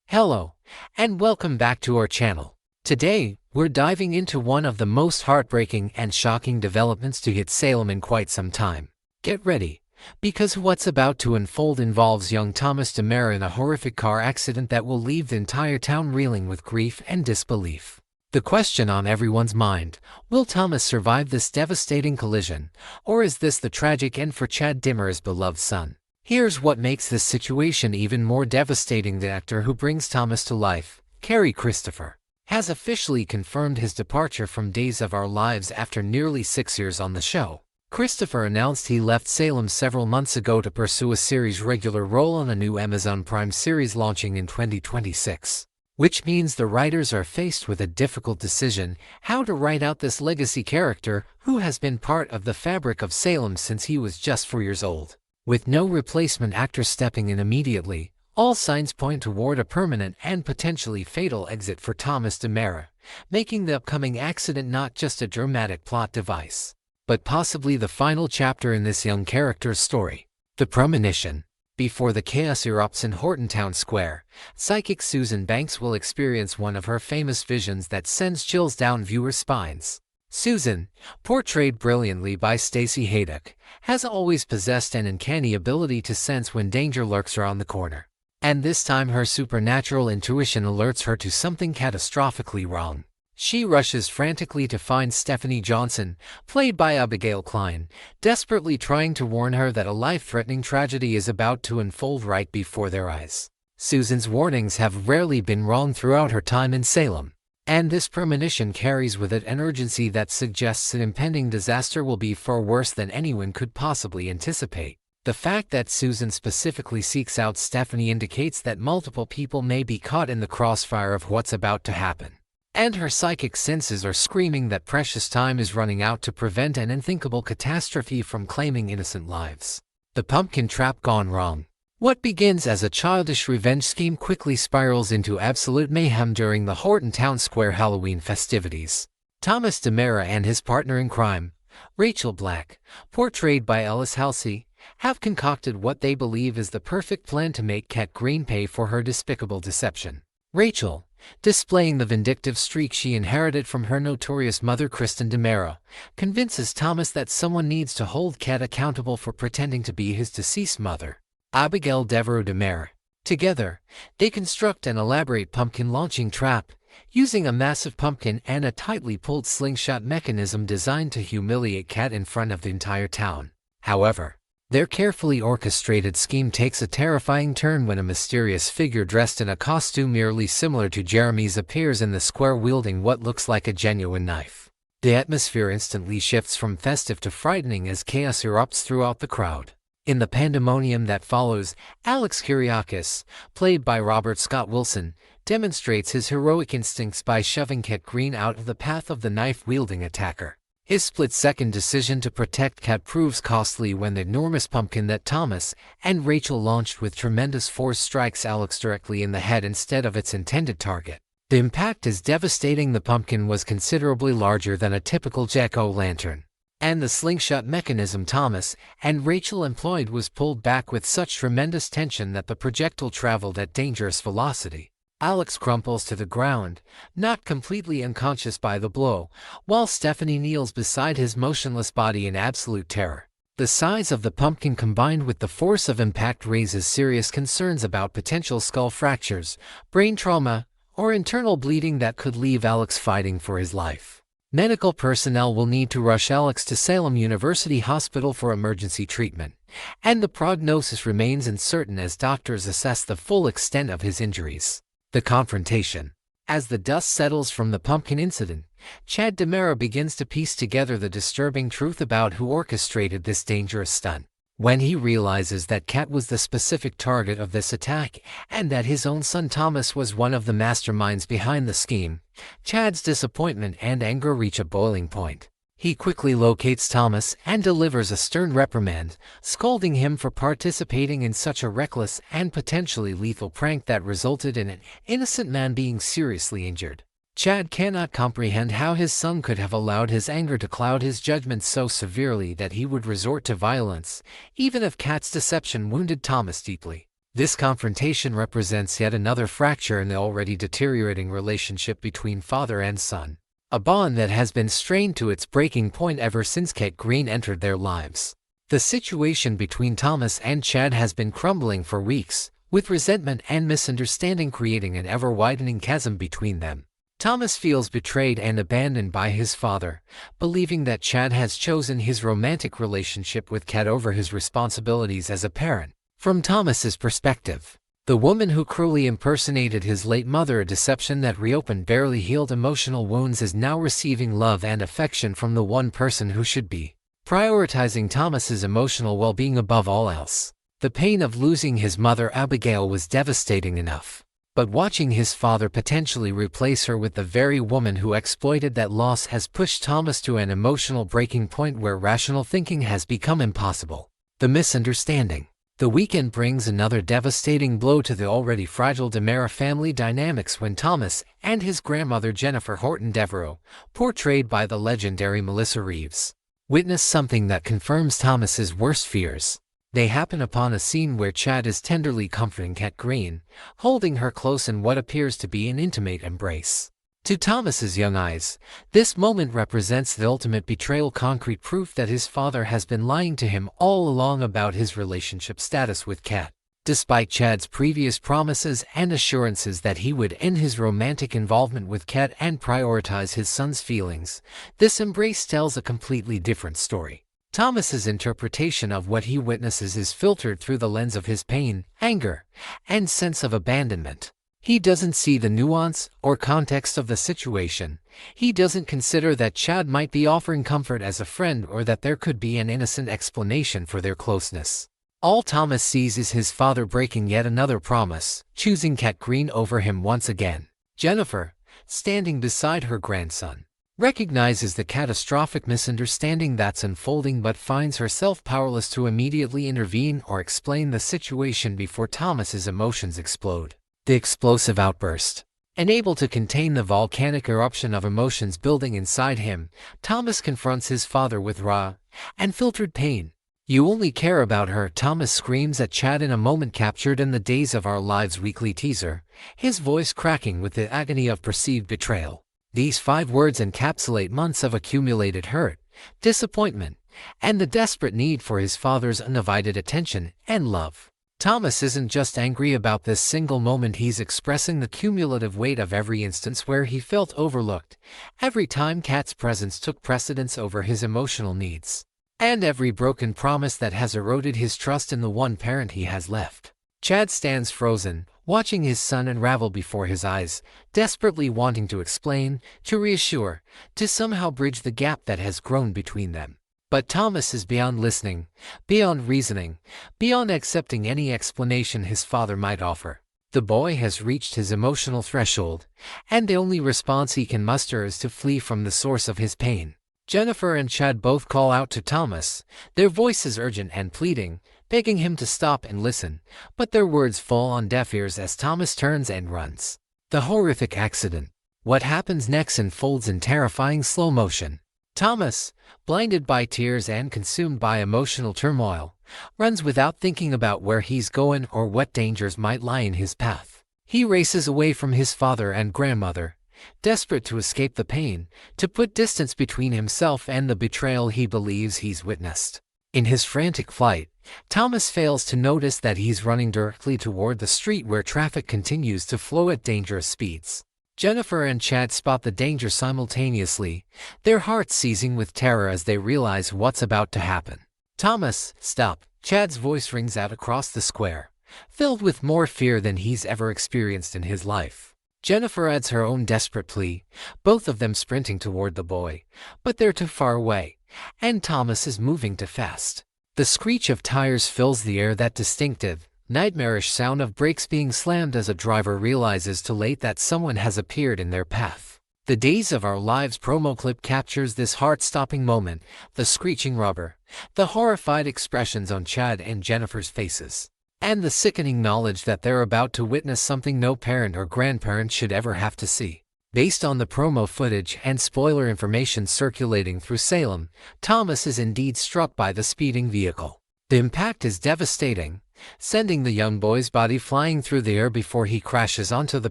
Hello, and welcome back to our channel. Today, we're diving into one of the most heartbreaking and shocking developments to hit Salem in quite some time. Get ready, because what's about to unfold involves young Thomas DeMera in a horrific car accident that will leave the entire town reeling with grief and disbelief. The question on everyone's mind: will Thomas survive this devastating collision, or is this the tragic end for Chad DeMera's beloved son? Here's what makes this situation even more devastating. The actor who brings Thomas to life, Kerry Christopher, has officially confirmed his departure from Days of Our Lives after nearly 6 years on the show. Christopher announced he left Salem several months ago to pursue a series regular role on a new Amazon Prime series launching in 2026. Which means the writers are faced with a difficult decision: how to write out this legacy character who has been part of the fabric of Salem since he was just 4 years old. With no replacement actor stepping in immediately, all signs point toward a permanent and potentially fatal exit for Thomas DeMera, making the upcoming accident not just a dramatic plot device, but possibly the final chapter in this young character's story. The premonition. Before the chaos erupts in Horton Town Square, psychic Susan Banks will experience one of her famous visions that sends chills down viewers' spines. Susan, portrayed brilliantly by Stacey Haydock, has always possessed an uncanny ability to sense when danger lurks around the corner. And this time her supernatural intuition alerts her to something catastrophically wrong. She rushes frantically to find Stephanie Johnson, played by Abigail Klein, desperately trying to warn her that a life-threatening tragedy is about to unfold right before their eyes. Susan's warnings have rarely been wrong throughout her time in Salem, and this premonition carries with it an urgency that suggests an impending disaster will be far worse than anyone could possibly anticipate. The fact that Susan specifically seeks out Stephanie indicates that multiple people may be caught in the crossfire of what's about to happen. And her psychic senses are screaming that precious time is running out to prevent an unthinkable catastrophe from claiming innocent lives. The pumpkin trap gone wrong. What begins as a childish revenge scheme quickly spirals into absolute mayhem during the Horton Town Square Halloween festivities. Thomas DeMera and his partner in crime, Rachel Black, portrayed by Ellis Halsey, have concocted what they believe is the perfect plan to make Kat Green pay for her despicable deception. Rachel, displaying the vindictive streak she inherited from her notorious mother Kristen DeMera, convinces Thomas that someone needs to hold Kat accountable for pretending to be his deceased mother, Abigail Devereaux DeMera. Together, they construct an elaborate pumpkin launching trap, using a massive pumpkin and a tightly pulled slingshot mechanism designed to humiliate Kat in front of the entire town. However, their carefully orchestrated scheme takes a terrifying turn when a mysterious figure dressed in a costume eerily similar to Jeremy's appears in the square wielding what looks like a genuine knife. The atmosphere instantly shifts from festive to frightening as chaos erupts throughout the crowd. In the pandemonium that follows, Alex Kyriakis, played by Robert Scott Wilson, demonstrates his heroic instincts by shoving Kat Green out of the path of the knife-wielding attacker. His split-second decision to protect Kat proves costly when the enormous pumpkin that Thomas and Rachel launched with tremendous force strikes Alex directly in the head instead of its intended target. The impact is devastating. The pumpkin was considerably larger than a typical jack-o'-lantern, and the slingshot mechanism Thomas and Rachel employed was pulled back with such tremendous tension that the projectile traveled at dangerous velocity. Alex crumples to the ground, knocked completely unconscious by the blow, while Stephanie kneels beside his motionless body in absolute terror. The size of the pumpkin combined with the force of impact raises serious concerns about potential skull fractures, brain trauma, or internal bleeding that could leave Alex fighting for his life. Medical personnel will need to rush Alex to Salem University Hospital for emergency treatment, and the prognosis remains uncertain as doctors assess the full extent of his injuries. The confrontation. As the dust settles from the pumpkin incident, Chad DeMera begins to piece together the disturbing truth about who orchestrated this dangerous stunt. When he realizes that Kat was the specific target of this attack and that his own son Thomas was one of the masterminds behind the scheme, Chad's disappointment and anger reach a boiling point. He quickly locates Thomas and delivers a stern reprimand, scolding him for participating in such a reckless and potentially lethal prank that resulted in an innocent man being seriously injured. Chad cannot comprehend how his son could have allowed his anger to cloud his judgment so severely that he would resort to violence, even if Kat's deception wounded Thomas deeply. This confrontation represents yet another fracture in the already deteriorating relationship between father and son, a bond that has been strained to its breaking point ever since Kat Green entered their lives. The situation between Thomas and Chad has been crumbling for weeks, with resentment and misunderstanding creating an ever-widening chasm between them. Thomas feels betrayed and abandoned by his father, believing that Chad has chosen his romantic relationship with Kat over his responsibilities as a parent. From Thomas's perspective, the woman who cruelly impersonated his late mother, a deception that reopened barely healed emotional wounds, is now receiving love and affection from the one person who should be prioritizing Thomas's emotional well-being above all else. The pain of losing his mother Abigail was devastating enough, but watching his father potentially replace her with the very woman who exploited that loss has pushed Thomas to an emotional breaking point where rational thinking has become impossible. The misunderstanding. The weekend brings another devastating blow to the already fragile DeMera family dynamics when Thomas and his grandmother Jennifer Horton Devereaux, portrayed by the legendary Melissa Reeves, witness something that confirms Thomas's worst fears. They happen upon a scene where Chad is tenderly comforting Kat Green, holding her close in what appears to be an intimate embrace. To Thomas's young eyes, this moment represents the ultimate betrayal, concrete proof that his father has been lying to him all along about his relationship status with Kat. Despite Chad's previous promises and assurances that he would end his romantic involvement with Kat and prioritize his son's feelings, this embrace tells a completely different story. Thomas's interpretation of what he witnesses is filtered through the lens of his pain, anger, and sense of abandonment. He doesn't see the nuance or context of the situation. He doesn't consider that Chad might be offering comfort as a friend or that there could be an innocent explanation for their closeness. All Thomas sees is his father breaking yet another promise, choosing Kat Green over him once again. Jennifer, standing beside her grandson, recognizes the catastrophic misunderstanding that's unfolding but finds herself powerless to immediately intervene or explain the situation before Thomas's emotions explode. The explosive outburst. Unable to contain the volcanic eruption of emotions building inside him, Thomas confronts his father with raw, unfiltered pain. "You only care about her," Thomas screams at Chad in a moment captured in the Days of Our Lives weekly teaser, his voice cracking with the agony of perceived betrayal. These 5 words encapsulate months of accumulated hurt, disappointment, and the desperate need for his father's undivided attention and love. Thomas isn't just angry about this single moment, he's expressing the cumulative weight of every instance where he felt overlooked, every time Kat's presence took precedence over his emotional needs, and every broken promise that has eroded his trust in the one parent he has left. Chad stands frozen, watching his son unravel before his eyes, desperately wanting to explain, to reassure, to somehow bridge the gap that has grown between them. But Thomas is beyond listening, beyond reasoning, beyond accepting any explanation his father might offer. The boy has reached his emotional threshold, and the only response he can muster is to flee from the source of his pain. Jennifer and Chad both call out to Thomas, their voices urgent and pleading, begging him to stop and listen, but their words fall on deaf ears as Thomas turns and runs. The horrific accident. What happens next unfolds in terrifying slow motion. Thomas, blinded by tears and consumed by emotional turmoil, runs without thinking about where he's going or what dangers might lie in his path. He races away from his father and grandmother, desperate to escape the pain, to put distance between himself and the betrayal he believes he's witnessed. In his frantic flight, Thomas fails to notice that he's running directly toward the street where traffic continues to flow at dangerous speeds. Jennifer and Chad spot the danger simultaneously, their hearts seizing with terror as they realize what's about to happen. "Thomas, stop!" Chad's voice rings out across the square, filled with more fear than he's ever experienced in his life. Jennifer adds her own desperate plea, both of them sprinting toward the boy, but they're too far away, and Thomas is moving too fast. The screech of tires fills the air, that distinctive, nightmarish sound of brakes being slammed as a driver realizes too late that someone has appeared in their path. The Days of Our Lives promo clip captures this heart-stopping moment, the screeching rubber, the horrified expressions on Chad and Jennifer's faces, and the sickening knowledge that they're about to witness something no parent or grandparent should ever have to see. Based on the promo footage and spoiler information circulating through Salem, Thomas is indeed struck by the speeding vehicle. The impact is devastating, sending the young boy's body flying through the air before he crashes onto the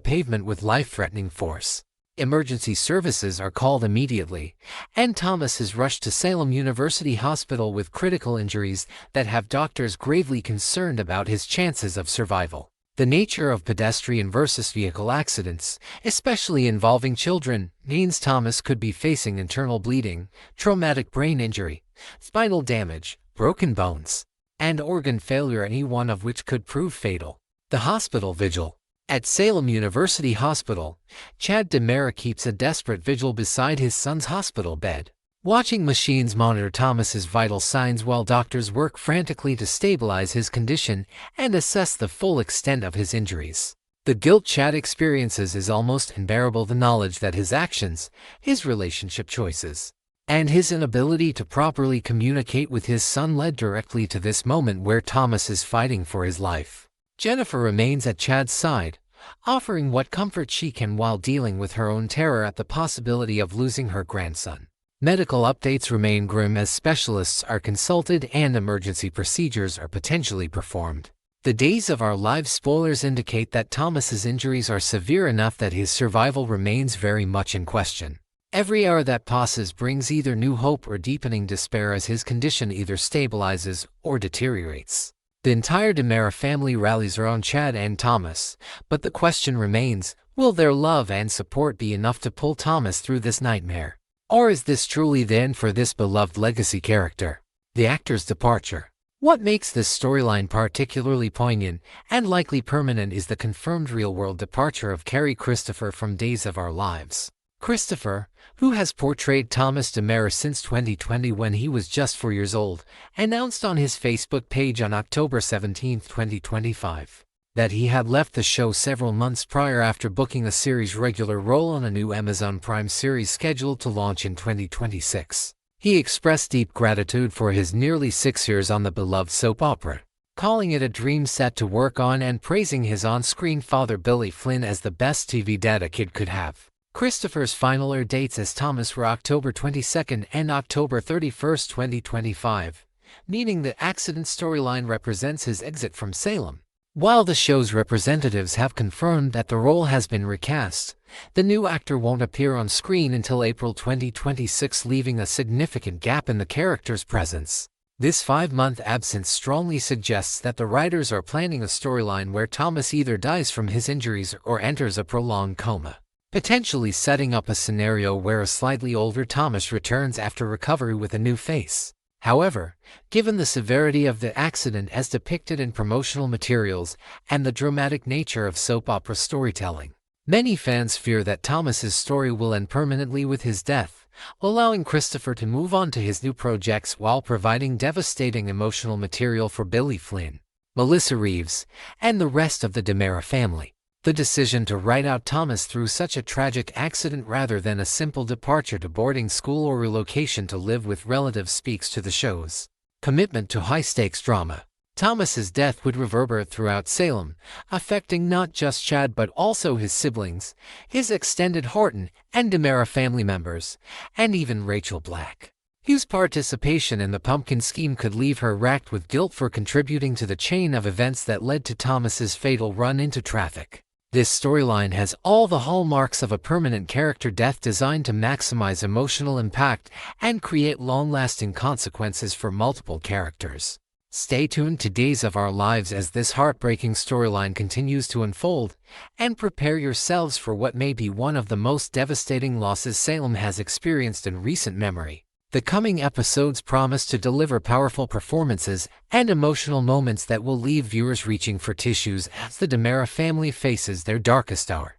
pavement with life-threatening force. Emergency services are called immediately, and Thomas is rushed to Salem University Hospital with critical injuries that have doctors gravely concerned about his chances of survival. The nature of pedestrian versus vehicle accidents, especially involving children, means Thomas could be facing internal bleeding, traumatic brain injury, spinal damage, broken bones, and organ failure, any one of which could prove fatal. The hospital vigil. At Salem University Hospital, Chad DiMera keeps a desperate vigil beside his son's hospital bed, watching machines monitor Thomas's vital signs while doctors work frantically to stabilize his condition and assess the full extent of his injuries. The guilt Chad experiences is almost unbearable, the knowledge that his actions, his relationship choices, and his inability to properly communicate with his son led directly to this moment where Thomas is fighting for his life. Jennifer remains at Chad's side, offering what comfort she can while dealing with her own terror at the possibility of losing her grandson. Medical updates remain grim as specialists are consulted and emergency procedures are potentially performed. The Days of Our Lives spoilers indicate that Thomas's injuries are severe enough that his survival remains very much in question. Every hour that passes brings either new hope or deepening despair as his condition either stabilizes or deteriorates. The entire DiMera family rallies around Chad and Thomas, but the question remains, will their love and support be enough to pull Thomas through this nightmare? Or is this truly the end for this beloved legacy character? The actor's departure. What makes this storyline particularly poignant and likely permanent is the confirmed real-world departure of Kerry Christopher from Days of Our Lives. Christopher, who has portrayed Thomas DiMera since 2020 when he was just 4 years old, announced on his Facebook page on October 17, 2025, that he had left the show several months prior after booking a series regular role on a new Amazon Prime series scheduled to launch in 2026. He expressed deep gratitude for his nearly 6 years on the beloved soap opera, calling it a dream set to work on and praising his on-screen father Billy Flynn as the best TV dad a kid could have. Christopher's final air dates as Thomas were October 22 and October 31, 2025, meaning the accident storyline represents his exit from Salem. While the show's representatives have confirmed that the role has been recast, the new actor won't appear on screen until April 2026, leaving a significant gap in the character's presence. This 5-month absence strongly suggests that the writers are planning a storyline where Thomas either dies from his injuries or enters a prolonged coma, potentially setting up a scenario where a slightly older Thomas returns after recovery with a new face. However, given the severity of the accident as depicted in promotional materials and the dramatic nature of soap opera storytelling, many fans fear that Thomas's story will end permanently with his death, allowing Christopher to move on to his new projects while providing devastating emotional material for Billy Flynn, Melissa Reeves, and the rest of the DiMera family. The decision to write out Thomas through such a tragic accident rather than a simple departure to boarding school or relocation to live with relatives speaks to the show's commitment to high-stakes drama. Thomas's death would reverberate throughout Salem, affecting not just Chad but also his siblings, his extended Horton and DiMera family members, and even Rachel Black, whose participation in the pumpkin scheme could leave her racked with guilt for contributing to the chain of events that led to Thomas's fatal run into traffic. This storyline has all the hallmarks of a permanent character death designed to maximize emotional impact and create long-lasting consequences for multiple characters. Stay tuned to Days of Our Lives as this heartbreaking storyline continues to unfold, and prepare yourselves for what may be one of the most devastating losses Salem has experienced in recent memory. The coming episodes promise to deliver powerful performances and emotional moments that will leave viewers reaching for tissues as the DiMera family faces their darkest hour.